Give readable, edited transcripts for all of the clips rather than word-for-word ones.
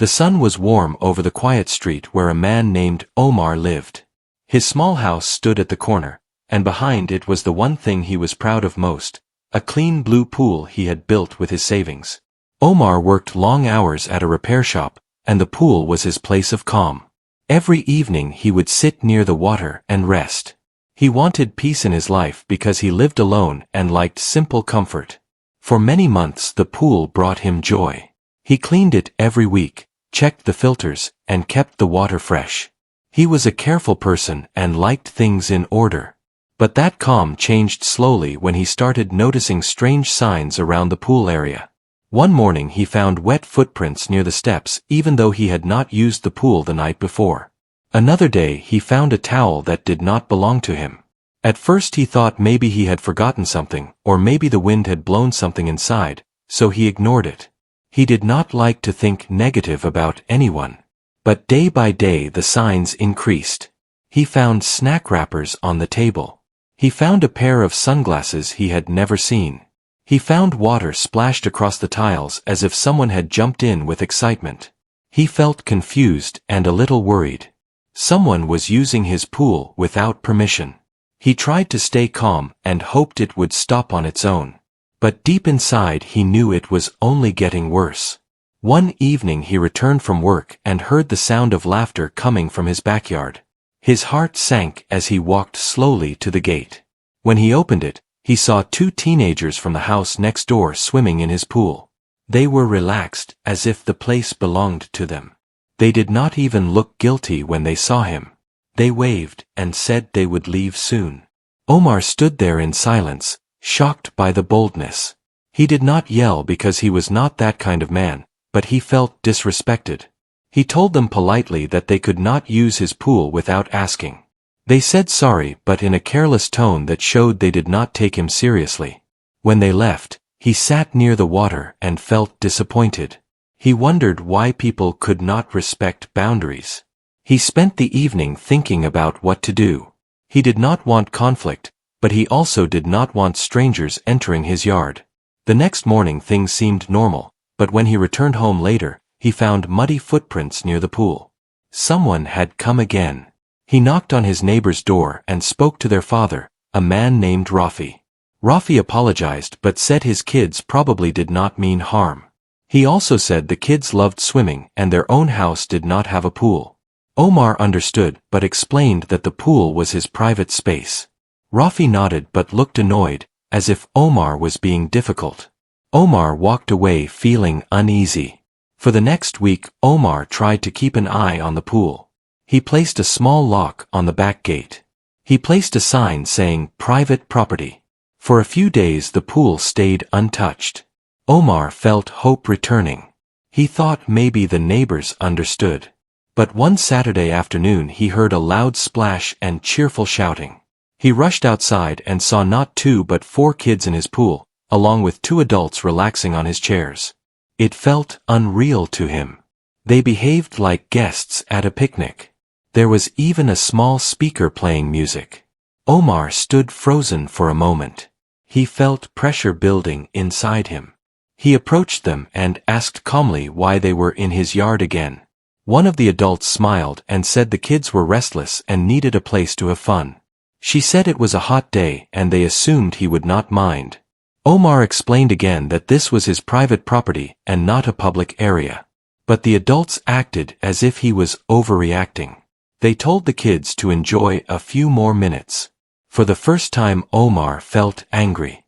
The sun was warm over the quiet street where a man named Omar lived. His small house stood at the corner, and behind it was the one thing he was proud of most, a clean blue pool he had built with his savings. Omar worked long hours at a repair shop, and the pool was his place of calm. Every evening he would sit near the water and rest. He wanted peace in his life because he lived alone and liked simple comfort. For many months the pool brought him joy. He cleaned it every week, checked the filters, and kept the water fresh. He was a careful person and liked things in order. But that calm changed slowly when he started noticing strange signs around the pool area. One morning he found wet footprints near the steps even though he had not used the pool the night before. Another day he found a towel that did not belong to him. At first he thought maybe he had forgotten something, or maybe the wind had blown something inside, so he ignored it. He did not like to think negative about anyone. But day by day the signs increased. He found snack wrappers on the table. He found a pair of sunglasses he had never seen. He found water splashed across the tiles as if someone had jumped in with excitement. He felt confused and a little worried. Someone was using his pool without permission. He tried to stay calm and hoped it would stop on its own. But deep inside he knew it was only getting worse. One evening he returned from work and heard the sound of laughter coming from his backyard. His heart sank as he walked slowly to the gate. When he opened it, he saw two teenagers from the house next door swimming in his pool. They were relaxed, as if the place belonged to them. They did not even look guilty when they saw him. They waved and said they would leave soon. Omar stood there in silence, shocked by the boldness. He did not yell because he was not that kind of man, but he felt disrespected. He told them politely that they could not use his pool without asking. They said sorry but in a careless tone that showed they did not take him seriously. When they left, he sat near the water and felt disappointed. He wondered why people could not respect boundaries. He spent the evening thinking about what to do. He did not want conflict, but he also did not want strangers entering his yard. The next morning things seemed normal, but when he returned home later, he found muddy footprints near the pool. Someone had come again. He knocked on his neighbor's door and spoke to their father, a man named Rafi. Rafi apologized but said his kids probably did not mean harm. He also said the kids loved swimming and their own house did not have a pool. Omar understood but explained that the pool was his private space. Rafi nodded but looked annoyed, as if Omar was being difficult. Omar walked away feeling uneasy. For the next week, Omar tried to keep an eye on the pool. He placed a small lock on the back gate. He placed a sign saying, "Private property." For a few days the pool stayed untouched. Omar felt hope returning. He thought maybe the neighbors understood. But one Saturday afternoon he heard a loud splash and cheerful shouting. He rushed outside and saw not 2 but 4 kids in his pool, along with 2 adults relaxing on his chairs. It felt unreal to him. They behaved like guests at a picnic. There was even a small speaker playing music. Omar stood frozen for a moment. He felt pressure building inside him. He approached them and asked calmly why they were in his yard again. One of the adults smiled and said the kids were restless and needed a place to have fun. She said it was a hot day and they assumed he would not mind. Omar explained again that this was his private property and not a public area. But the adults acted as if he was overreacting. They told the kids to enjoy a few more minutes. For the first time Omar felt angry.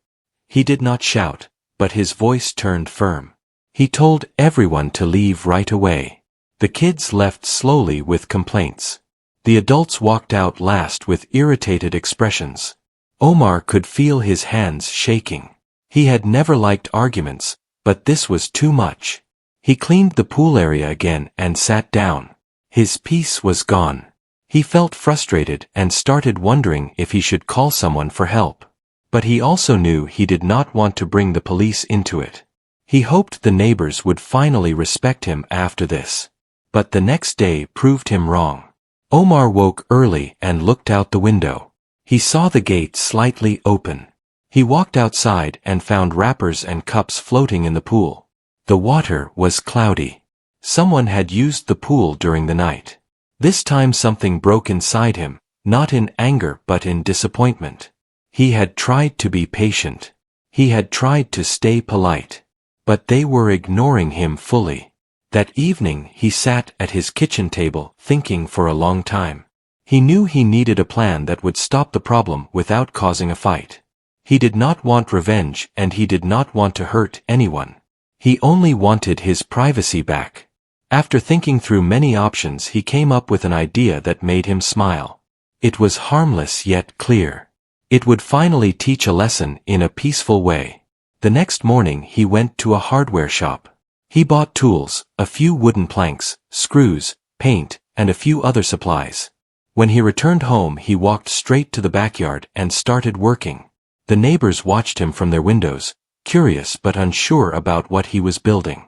He did not shout, but his voice turned firm. He told everyone to leave right away. The kids left slowly with complaints. The adults walked out last with irritated expressions. Omar could feel his hands shaking. He had never liked arguments, but this was too much. He cleaned the pool area again and sat down. His peace was gone. He felt frustrated and started wondering if he should call someone for help. But he also knew he did not want to bring the police into it. He hoped the neighbors would finally respect him after this. But the next day proved him wrong. Omar woke early and looked out the window. He saw the gate slightly open. He walked outside and found wrappers and cups floating in the pool. The water was cloudy. Someone had used the pool during the night. This time something broke inside him, not in anger but in disappointment. He had tried to be patient. He had tried to stay polite. But they were ignoring him fully. That evening he sat at his kitchen table thinking for a long time. He knew he needed a plan that would stop the problem without causing a fight. He did not want revenge and he did not want to hurt anyone. He only wanted his privacy back. After thinking through many options he came up with an idea that made him smile. It was harmless yet clear. It would finally teach a lesson in a peaceful way. The next morning he went to a hardware shop. He bought tools, a few wooden planks, screws, paint, and a few other supplies. When he returned home he walked straight to the backyard and started working. The neighbors watched him from their windows, curious but unsure about what he was building.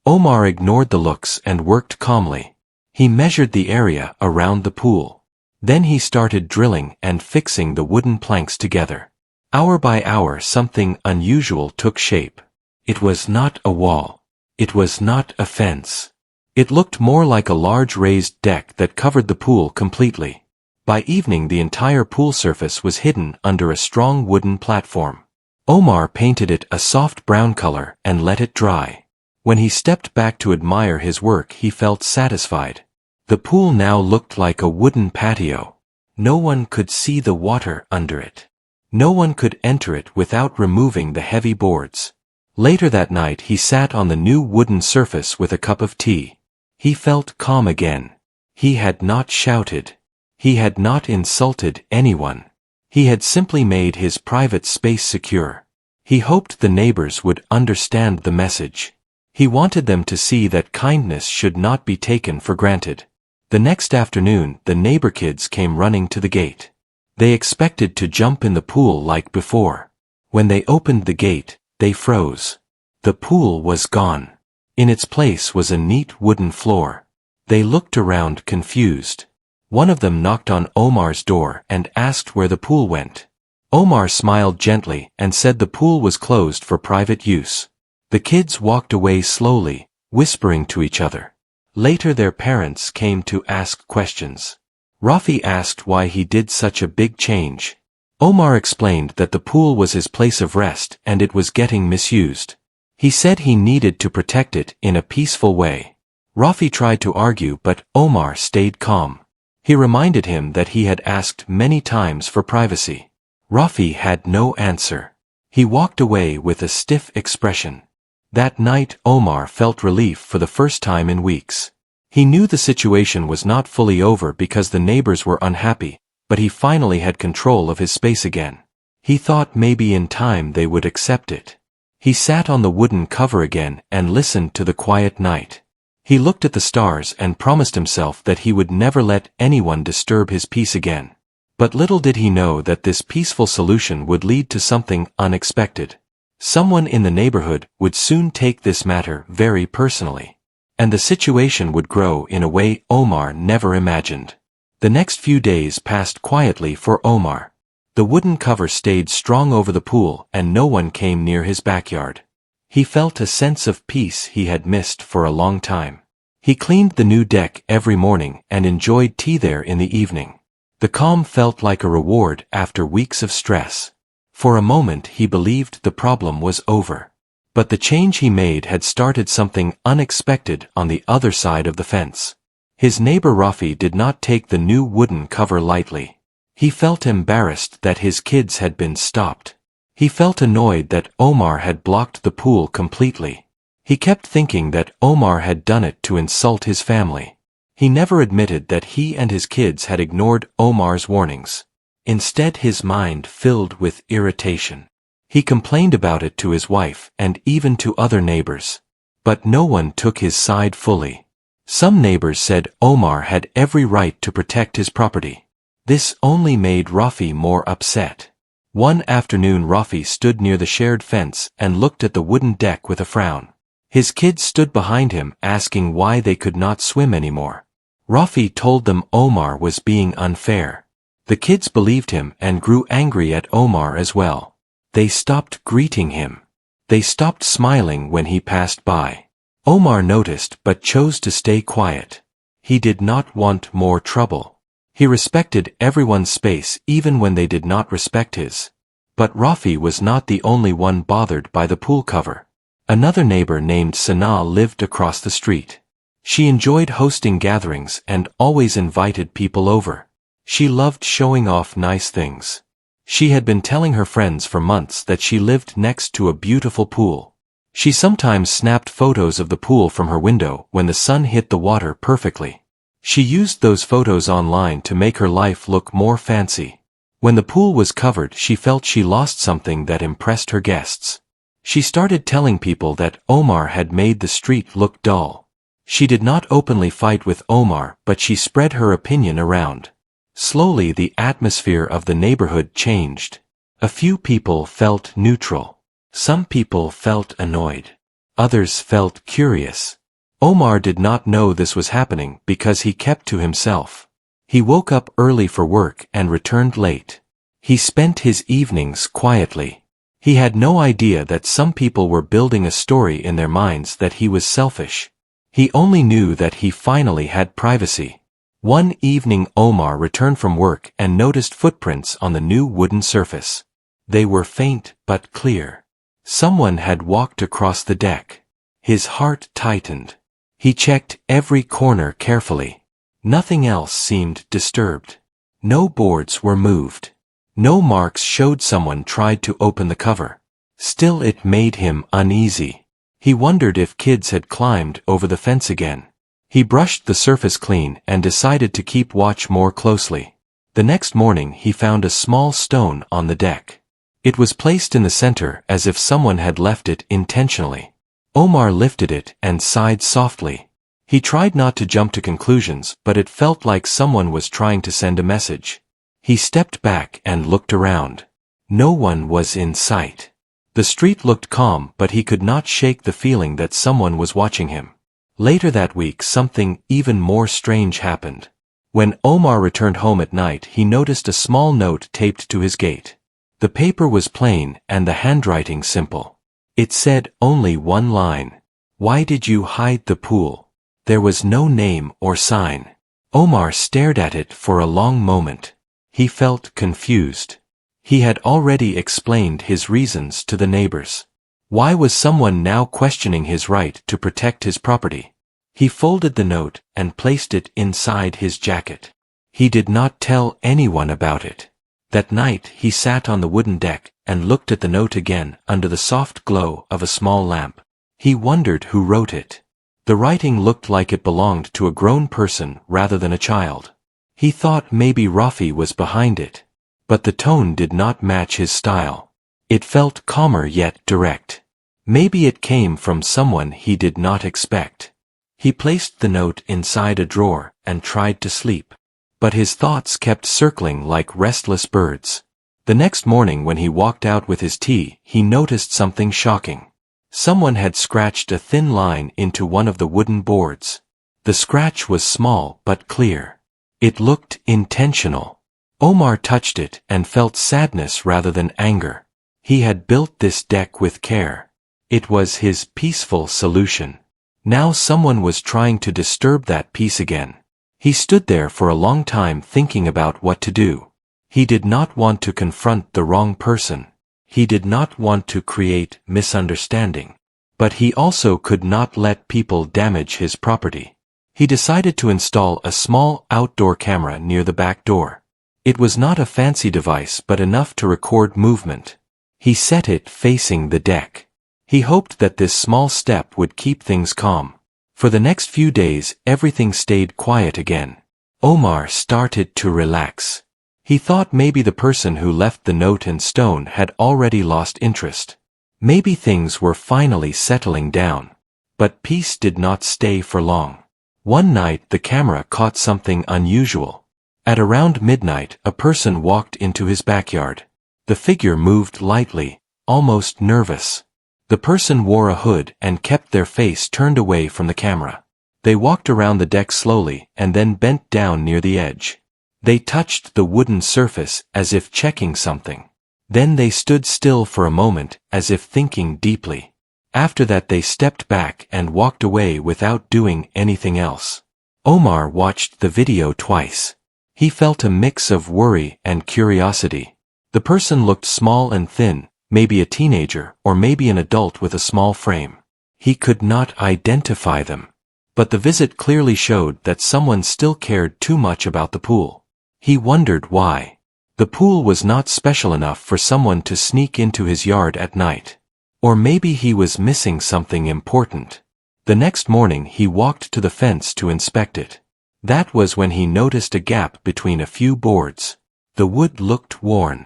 Omar ignored the looks and worked calmly. He measured the area around the pool. Then he started drilling and fixing the wooden planks together. Hour by hour something unusual took shape. It was not a wall. It was not a fence. It looked more like a large raised deck that covered the pool completely. By evening the entire pool surface was hidden under a strong wooden platform. Omar painted it a soft brown color and let it dry. When he stepped back to admire his work he felt satisfied. The pool now looked like a wooden patio. No one could see the water under it. No one could enter it without removing the heavy boards. Later that night he sat on the new wooden surface with a cup of tea. He felt calm again. He had not shouted. He had not insulted anyone. He had simply made his private space secure. He hoped the neighbors would understand the message. He wanted them to see that kindness should not be taken for granted. The next afternoon the neighbor kids came running to the gate. They expected to jump in the pool like before. When they opened the gate, they froze. The pool was gone. In its place was a neat wooden floor. They looked around confused. One of them knocked on Omar's door and asked where the pool went. Omar smiled gently and said the pool was closed for private use. The kids walked away slowly, whispering to each other. Later their parents came to ask questions. Rafi asked why he did such a big change. Omar explained that the pool was his place of rest and it was getting misused. He said he needed to protect it in a peaceful way. Rafi tried to argue but Omar stayed calm. He reminded him that he had asked many times for privacy. Rafi had no answer. He walked away with a stiff expression. That night Omar felt relief for the first time in weeks. He knew the situation was not fully over because the neighbors were unhappy, but he finally had control of his space again. He thought maybe in time they would accept it. He sat on the wooden cover again and listened to the quiet night. He looked at the stars and promised himself that he would never let anyone disturb his peace again. But little did he know that this peaceful solution would lead to something unexpected. Someone in the neighborhood would soon take this matter very personally. And the situation would grow in a way Omar never imagined. The next few days passed quietly for Omar. The wooden cover stayed strong over the pool and no one came near his backyard. He felt a sense of peace he had missed for a long time. He cleaned the new deck every morning and enjoyed tea there in the evening. The calm felt like a reward after weeks of stress. For a moment he believed the problem was over. But the change he made had started something unexpected on the other side of the fence. His neighbor Rafi did not take the new wooden cover lightly. He felt embarrassed that his kids had been stopped. He felt annoyed that Omar had blocked the pool completely. He kept thinking that Omar had done it to insult his family. He never admitted that he and his kids had ignored Omar's warnings. Instead his mind filled with irritation. He complained about it to his wife and even to other neighbors. But no one took his side fully. Some neighbors said Omar had every right to protect his property. This only made Rafi more upset. One afternoon Rafi stood near the shared fence and looked at the wooden deck with a frown. His kids stood behind him asking why they could not swim anymore. Rafi told them Omar was being unfair. The kids believed him and grew angry at Omar as well. They stopped greeting him. They stopped smiling when he passed by. Omar noticed but chose to stay quiet. He did not want more trouble. He respected everyone's space even when they did not respect his. But Rafi was not the only one bothered by the pool cover. Another neighbor named Sanaa lived across the street. She enjoyed hosting gatherings and always invited people over. She loved showing off nice things. She had been telling her friends for months that she lived next to a beautiful pool. She sometimes snapped photos of the pool from her window when the sun hit the water perfectly. She used those photos online to make her life look more fancy. When the pool was covered, she felt she lost something that impressed her guests. She started telling people that Omar had made the street look dull. She did not openly fight with Omar, but she spread her opinion around. Slowly the atmosphere of the neighborhood changed. A few people felt neutral. Some people felt annoyed. Others felt curious. Omar did not know this was happening because he kept to himself. He woke up early for work and returned late. He spent his evenings quietly. He had no idea that some people were building a story in their minds that he was selfish. He only knew that he finally had privacy. One evening Omar returned from work and noticed footprints on the new wooden surface. They were faint but clear. Someone had walked across the deck. His heart tightened. He checked every corner carefully. Nothing else seemed disturbed. No boards were moved. No marks showed someone tried to open the cover. Still, it made him uneasy. He wondered if kids had climbed over the fence again. He brushed the surface clean and decided to keep watch more closely. The next morning he found a small stone on the deck. It was placed in the center as if someone had left it intentionally. Omar lifted it and sighed softly. He tried not to jump to conclusions, but it felt like someone was trying to send a message. He stepped back and looked around. No one was in sight. The street looked calm, but he could not shake the feeling that someone was watching him. Later that week, something even more strange happened. When Omar returned home at night, he noticed a small note taped to his gate. The paper was plain and the handwriting simple. It said only one line. "Why did you hide the pool?" There was no name or sign. Omar stared at it for a long moment. He felt confused. He had already explained his reasons to the neighbors. Why was someone now questioning his right to protect his property? He folded the note and placed it inside his jacket. He did not tell anyone about it. That night he sat on the wooden deck and looked at the note again under the soft glow of a small lamp. He wondered who wrote it. The writing looked like it belonged to a grown person rather than a child. He thought maybe Rafi was behind it. But the tone did not match his style. It felt calmer yet direct. Maybe it came from someone he did not expect. He placed the note inside a drawer and tried to sleep. But his thoughts kept circling like restless birds. The next morning when he walked out with his tea, he noticed something shocking. Someone had scratched a thin line into one of the wooden boards. The scratch was small but clear. It looked intentional. Omar touched it and felt sadness rather than anger. He had built this deck with care. It was his peaceful solution. Now someone was trying to disturb that peace again. He stood there for a long time thinking about what to do. He did not want to confront the wrong person. He did not want to create misunderstanding. But he also could not let people damage his property. He decided to install a small outdoor camera near the back door. It was not a fancy device but enough to record movement. He set it facing the deck. He hoped that this small step would keep things calm. For the next few days, everything stayed quiet again. Omar started to relax. He thought maybe the person who left the note and stone had already lost interest. Maybe things were finally settling down. But peace did not stay for long. One night the camera caught something unusual. At around midnight, a person walked into his backyard. The figure moved lightly, almost nervous. The person wore a hood and kept their face turned away from the camera. They walked around the deck slowly and then bent down near the edge. They touched the wooden surface as if checking something. Then they stood still for a moment as if thinking deeply. After that they stepped back and walked away without doing anything else. Omar watched the video twice. He felt a mix of worry and curiosity. The person looked small and thin, maybe a teenager or maybe an adult with a small frame. He could not identify them. But the visit clearly showed that someone still cared too much about the pool. He wondered why. The pool was not special enough for someone to sneak into his yard at night. Or maybe he was missing something important. The next morning he walked to the fence to inspect it. That was when he noticed a gap between a few boards. The wood looked worn.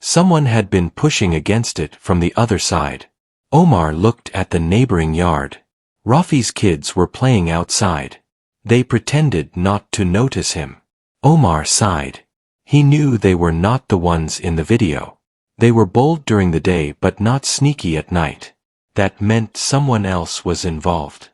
Someone had been pushing against it from the other side. Omar looked at the neighboring yard. Rafi's kids were playing outside. They pretended not to notice him. Omar sighed. He knew they were not the ones in the video. They were bold during the day but not sneaky at night. That meant someone else was involved.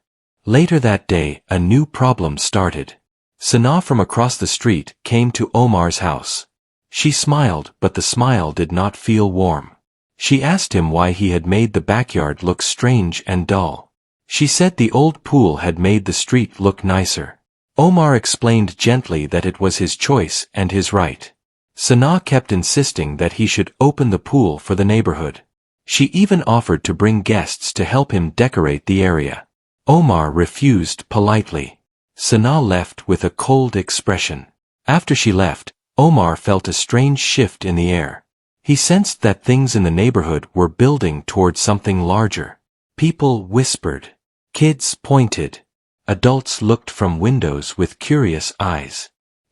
Later that day, a new problem started. Sana from across the street came to Omar's house. She smiled, but the smile did not feel warm. She asked him why he had made the backyard look strange and dull. She said the old pool had made the street look nicer. Omar explained gently that it was his choice and his right. Sana kept insisting that he should open the pool for the neighborhood. She even offered to bring guests to help him decorate the area. Omar refused politely. Sana left with a cold expression. After she left, Omar felt a strange shift in the air. He sensed that things in the neighborhood were building toward something larger. People whispered. Kids pointed. Adults looked from windows with curious eyes.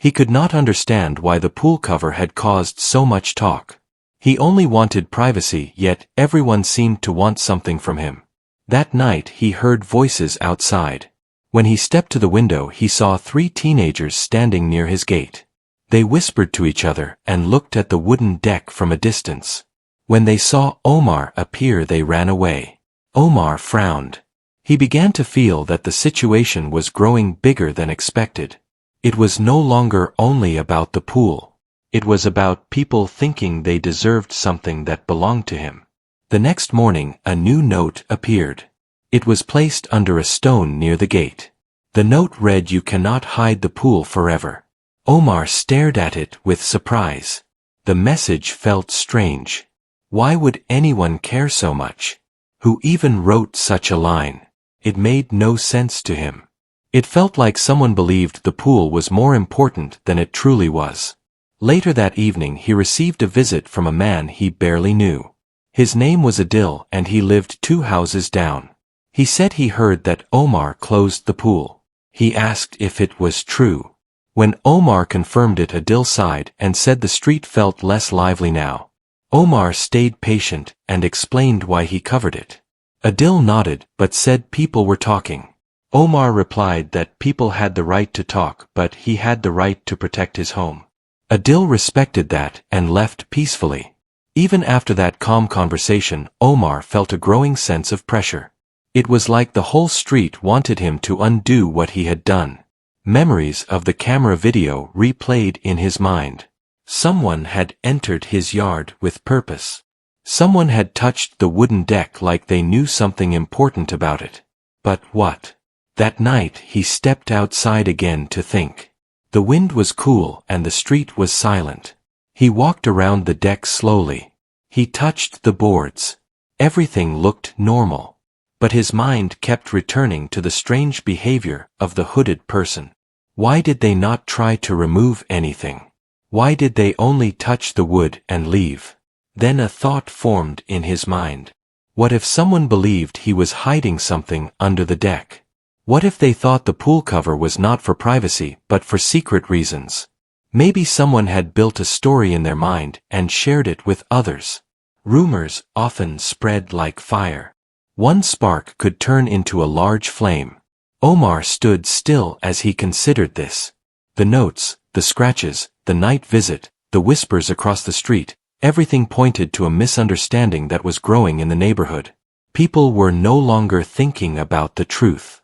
He could not understand why the pool cover had caused so much talk. He only wanted privacy, yet everyone seemed to want something from him. That night he heard voices outside. When he stepped to the window he saw 3 teenagers standing near his gate. They whispered to each other and looked at the wooden deck from a distance. When they saw Omar appear they ran away. Omar frowned. He began to feel that the situation was growing bigger than expected. It was no longer only about the pool. It was about people thinking they deserved something that belonged to him. The next morning a new note appeared. It was placed under a stone near the gate. The note read, "You cannot hide the pool forever." Omar stared at it with surprise. The message felt strange. Why would anyone care so much? Who even wrote such a line? It made no sense to him. It felt like someone believed the pool was more important than it truly was. Later that evening he received a visit from a man he barely knew. His name was Adil and he lived 2 houses down. He said he heard that Omar closed the pool. He asked if it was true. When Omar confirmed it, Adil sighed and said the street felt less lively now. Omar stayed patient and explained why he covered it. Adil nodded but said people were talking. Omar replied that people had the right to talk but he had the right to protect his home. Adil respected that and left peacefully. Even after that calm conversation, Omar felt a growing sense of pressure. It was like the whole street wanted him to undo what he had done. Memories of the camera video replayed in his mind. Someone had entered his yard with purpose. Someone had touched the wooden deck like they knew something important about it. But what? That night he stepped outside again to think. The wind was cool and the street was silent. He walked around the deck slowly. He touched the boards. Everything looked normal. But his mind kept returning to the strange behavior of the hooded person. Why did they not try to remove anything? Why did they only touch the wood and leave? Then a thought formed in his mind. What if someone believed he was hiding something under the deck? What if they thought the pool cover was not for privacy but for secret reasons? Maybe someone had built a story in their mind and shared it with others. Rumors often spread like fire. One spark could turn into a large flame. Omar stood still as he considered this. The notes, the scratches, the night visit, the whispers across the street, everything pointed to a misunderstanding that was growing in the neighborhood. People were no longer thinking about the truth.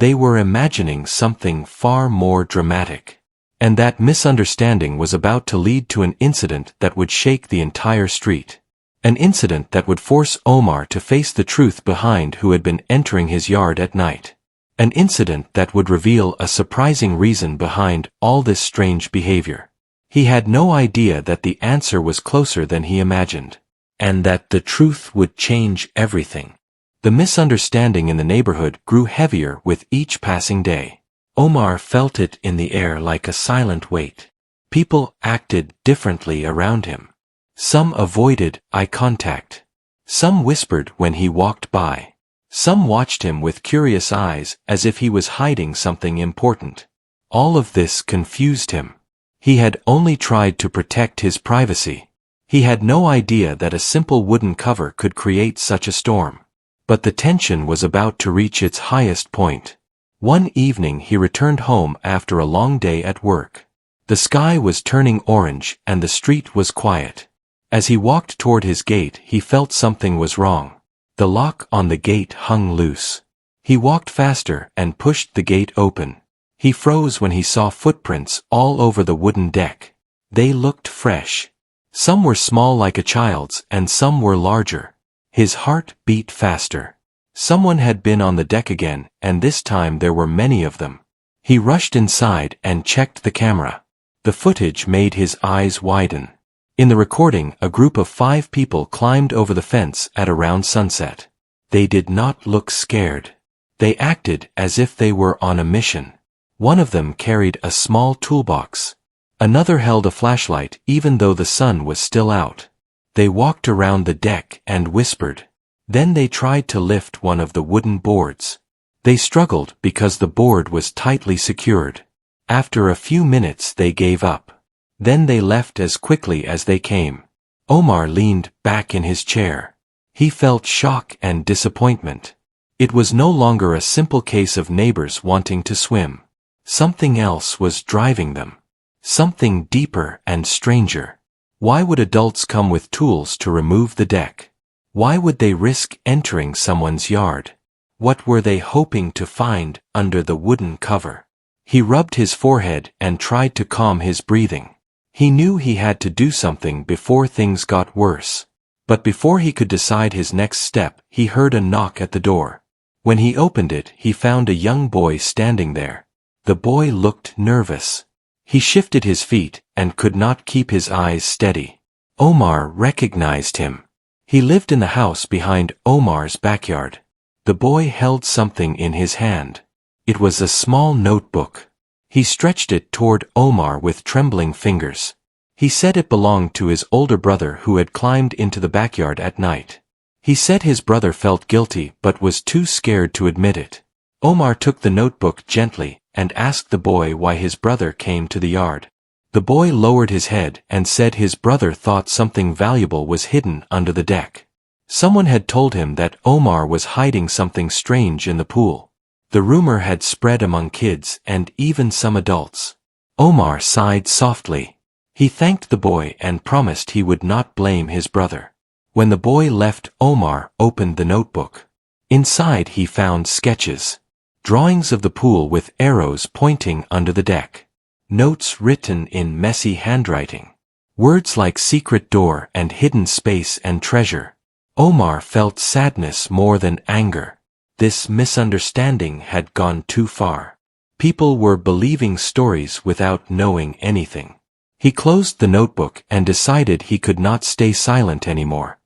They were imagining something far more dramatic. And that misunderstanding was about to lead to an incident that would shake the entire street. An incident that would force Omar to face the truth behind who had been entering his yard at night. An incident that would reveal a surprising reason behind all this strange behavior. He had no idea that the answer was closer than he imagined, and that the truth would change everything. The misunderstanding in the neighborhood grew heavier with each passing day. Omar felt it in the air like a silent weight. People acted differently around him. Some avoided eye contact. Some whispered when he walked by. Some watched him with curious eyes as if he was hiding something important. All of this confused him. He had only tried to protect his privacy. He had no idea that a simple wooden cover could create such a storm. But the tension was about to reach its highest point. One evening he returned home after a long day at work. The sky was turning orange and the street was quiet. As he walked toward his gate, he felt something was wrong. The lock on the gate hung loose. He walked faster and pushed the gate open. He froze when he saw footprints all over the wooden deck. They looked fresh. Some were small like a child's and some were larger. His heart beat faster. Someone had been on the deck again, and this time there were many of them. He rushed inside and checked the camera. The footage made his eyes widen. In the recording, a group of 5 people climbed over the fence at around sunset. They did not look scared. They acted as if they were on a mission. One of them carried a small toolbox. Another held a flashlight even though the sun was still out. They walked around the deck and whispered. Then they tried to lift one of the wooden boards. They struggled because the board was tightly secured. After a few minutes they gave up. Then they left as quickly as they came. Omar leaned back in his chair. He felt shock and disappointment. It was no longer a simple case of neighbors wanting to swim. Something else was driving them. Something deeper and stranger. Why would adults come with tools to remove the deck? Why would they risk entering someone's yard? What were they hoping to find under the wooden cover? He rubbed his forehead and tried to calm his breathing. He knew he had to do something before things got worse. But before he could decide his next step, he heard a knock at the door. When he opened it, he found a young boy standing there. The boy looked nervous. He shifted his feet and could not keep his eyes steady. Omar recognized him. He lived in the house behind Omar's backyard. The boy held something in his hand. It was a small notebook. He stretched it toward Omar with trembling fingers. He said it belonged to his older brother who had climbed into the backyard at night. He said his brother felt guilty but was too scared to admit it. Omar took the notebook gently and asked the boy why his brother came to the yard. The boy lowered his head and said his brother thought something valuable was hidden under the deck. Someone had told him that Omar was hiding something strange in the pool. The rumor had spread among kids and even some adults. Omar sighed softly. He thanked the boy and promised he would not blame his brother. When the boy left, Omar opened the notebook. Inside he found sketches. Drawings of the pool with arrows pointing under the deck. Notes written in messy handwriting. Words like secret door and hidden space and treasure. Omar felt sadness more than anger. This misunderstanding had gone too far. People were believing stories without knowing anything. He closed the notebook and decided he could not stay silent anymore.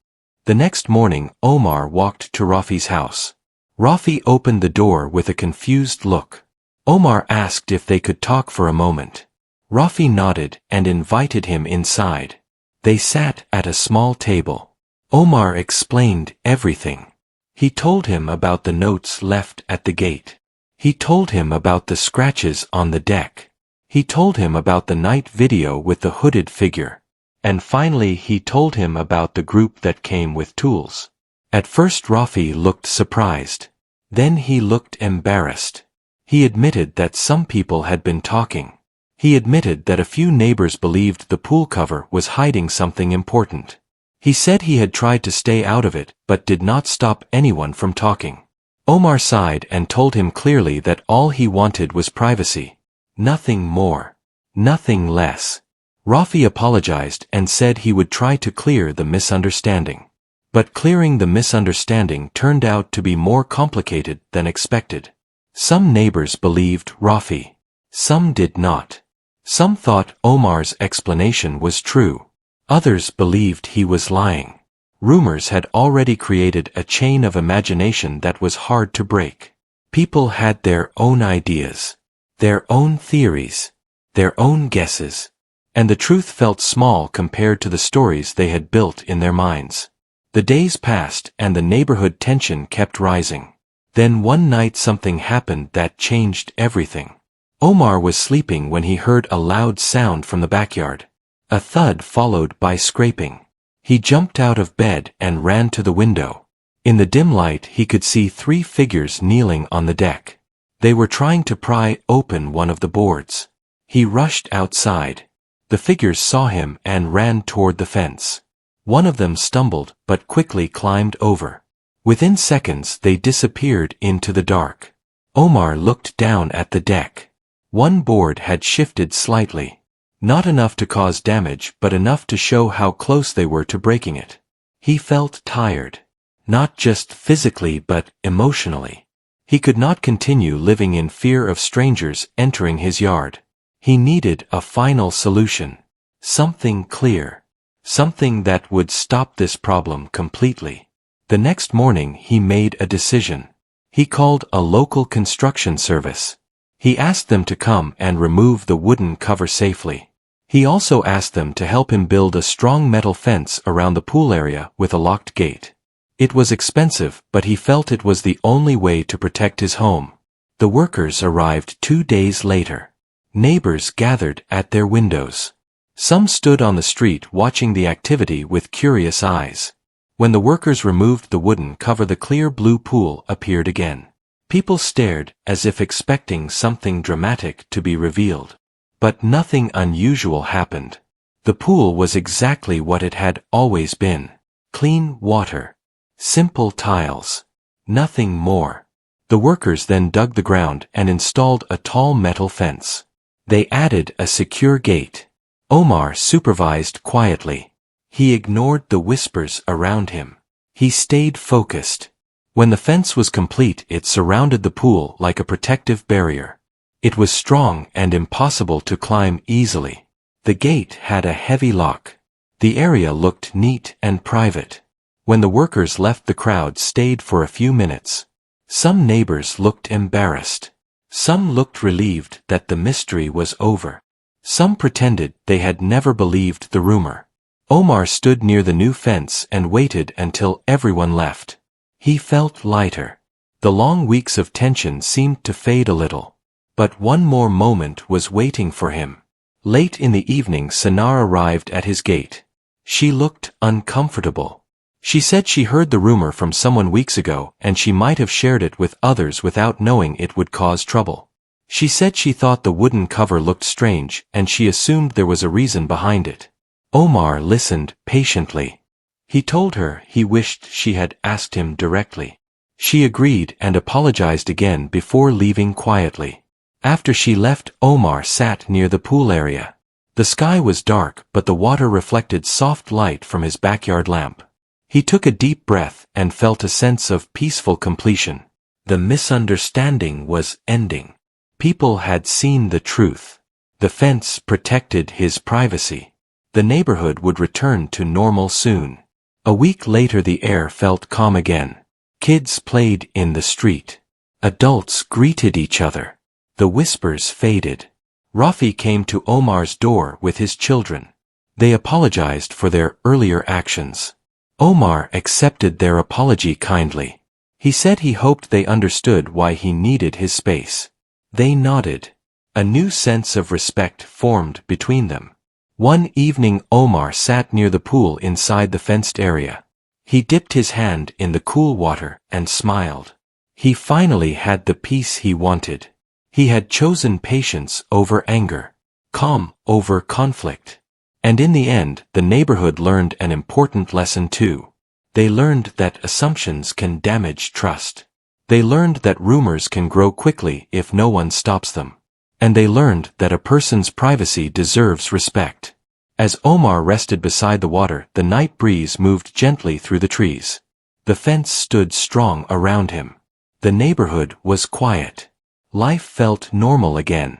The next morning, Omar walked to Rafi's house. Rafi opened the door with a confused look. Omar asked if they could talk for a moment. Rafi nodded and invited him inside. They sat at a small table. Omar explained everything. He told him about the notes left at the gate. He told him about the scratches on the deck. He told him about the night video with the hooded figure. And finally he told him about the group that came with tools. At first Rafi looked surprised. Then he looked embarrassed. He admitted that some people had been talking. He admitted that a few neighbors believed the pool cover was hiding something important. He said he had tried to stay out of it, but did not stop anyone from talking. Omar sighed and told him clearly that all he wanted was privacy. Nothing more. Nothing less. Rafi apologized and said he would try to clear the misunderstanding. But clearing the misunderstanding turned out to be more complicated than expected. Some neighbors believed Rafi. Some did not. Some thought Omar's explanation was true. Others believed he was lying. Rumors had already created a chain of imagination that was hard to break. People had their own ideas, their own theories, their own guesses, and the truth felt small compared to the stories they had built in their minds. The days passed and the neighborhood tension kept rising. Then one night something happened that changed everything. Omar was sleeping when he heard a loud sound from the backyard. A thud followed by scraping. He jumped out of bed and ran to the window. In the dim light he could see 3 figures kneeling on the deck. They were trying to pry open one of the boards. He rushed outside. The figures saw him and ran toward the fence. One of them stumbled but quickly climbed over. Within seconds they disappeared into the dark. Omar looked down at the deck. One board had shifted slightly. Not enough to cause damage but enough to show how close they were to breaking it. He felt tired. Not just physically but emotionally. He could not continue living in fear of strangers entering his yard. He needed a final solution. Something clear. Something that would stop this problem completely. The next morning he made a decision. He called a local construction service. He asked them to come and remove the wooden cover safely. He also asked them to help him build a strong metal fence around the pool area with a locked gate. It was expensive, but he felt it was the only way to protect his home. The workers arrived 2 days later. Neighbors gathered at their windows. Some stood on the street watching the activity with curious eyes. When the workers removed the wooden cover, the clear blue pool appeared again. People stared as if expecting something dramatic to be revealed. But nothing unusual happened. The pool was exactly what it had always been. Clean water. Simple tiles. Nothing more. The workers then dug the ground and installed a tall metal fence. They added a secure gate. Omar supervised quietly. He ignored the whispers around him. He stayed focused. When the fence was complete, it surrounded the pool like a protective barrier. It was strong and impossible to climb easily. The gate had a heavy lock. The area looked neat and private. When the workers left, the crowd stayed for a few minutes. Some neighbors looked embarrassed. Some looked relieved that the mystery was over. Some pretended they had never believed the rumor. Omar stood near the new fence and waited until everyone left. He felt lighter. The long weeks of tension seemed to fade a little. But one more moment was waiting for him. Late in the evening, Sanar arrived at his gate. She looked uncomfortable. She said she heard the rumor from someone weeks ago and she might have shared it with others without knowing it would cause trouble. She said she thought the wooden cover looked strange and she assumed there was a reason behind it. Omar listened patiently. He told her he wished she had asked him directly. She agreed and apologized again before leaving quietly. After she left, Omar sat near the pool area. The sky was dark, but the water reflected soft light from his backyard lamp. He took a deep breath and felt a sense of peaceful completion. The misunderstanding was ending. People had seen the truth. The fence protected his privacy. The neighborhood would return to normal soon. A week later the air felt calm again. Kids played in the street. Adults greeted each other. The whispers faded. Rafi came to Omar's door with his children. They apologized for their earlier actions. Omar accepted their apology kindly. He said he hoped they understood why he needed his space. They nodded. A new sense of respect formed between them. One evening Omar sat near the pool inside the fenced area. He dipped his hand in the cool water and smiled. He finally had the peace he wanted. He had chosen patience over anger, calm over conflict. And in the end, the neighborhood learned an important lesson too. They learned that assumptions can damage trust. They learned that rumors can grow quickly if no one stops them. And they learned that a person's privacy deserves respect. As Omar rested beside the water, the night breeze moved gently through the trees. The fence stood strong around him. The neighborhood was quiet. Life felt normal again.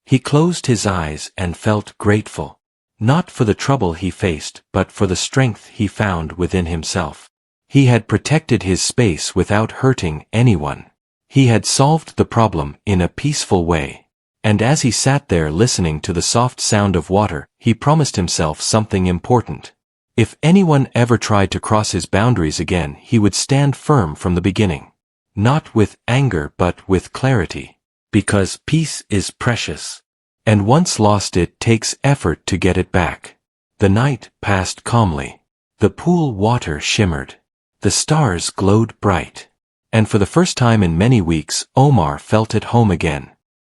He closed his eyes and felt grateful. Not for the trouble he faced, but for the strength he found within himself. He had protected his space without hurting anyone. He had solved the problem in a peaceful way. And as he sat there listening to the soft sound of water, he promised himself something important. If anyone ever tried to cross his boundaries again, he would stand firm from the beginning. Not with anger but with clarity. Because peace is precious. And once lost, it takes effort to get it back. The night passed calmly. The pool water shimmered. The stars glowed bright. And for the first time in many weeks, Omar felt at home again.